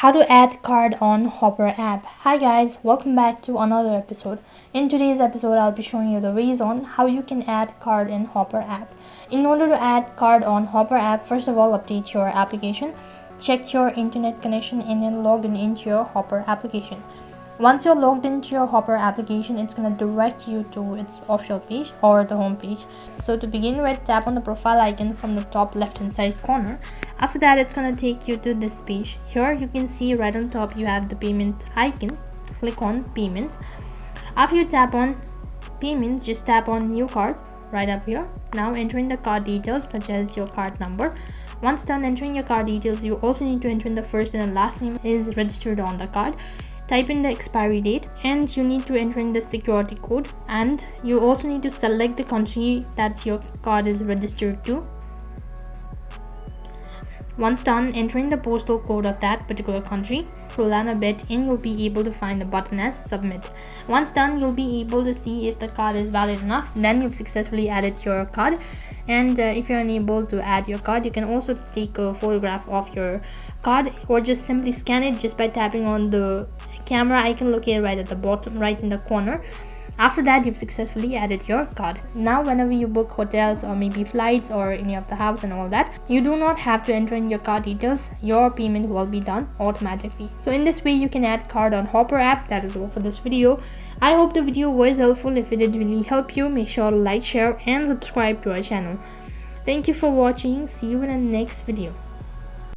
How to add card on Hopper app. Hi guys, welcome back to another episode. In today's episode, I'll be showing you the ways on how you can add card in Hopper app. In order to add card on Hopper app, first of all, update your application, check your internet connection, and then log into your Hopper application. Once you're logged into your Hopper application, it's going to direct you to its official page or the home page. So to begin with, tap on the profile icon from the top left hand side corner. After that, it's going to take you to this page. Here you can see right on top you have the payment icon. Click on payments. After you tap on payments, just tap on new card right up here. Now entering the card details such as your card number. Once done entering your card details, you also need to enter in the first and the last name is registered on the card. Type in the expiry date, and you need to enter in the security code, and you also need to select the country that your card is registered to. Once done entering the postal code of that particular country, scroll down a bit and you'll be able to find the button as submit. Once done, you'll be able to see if the card is valid enough. Then you've successfully added your card. And if you're unable to add your card, you can also take a photograph of your card or just simply scan it just by tapping on the camera icon located right at the bottom right in the corner. After that, you've successfully added your card. Now whenever you book hotels or maybe flights or any of the house and all that, you do not have to enter in your card details. Your payment will be done automatically. So in this way you can add card on Hopper app. That is all for this video. I hope the video was helpful. If it did really help you, make sure to like, share and subscribe to our channel. Thank you for watching. See you in the next video.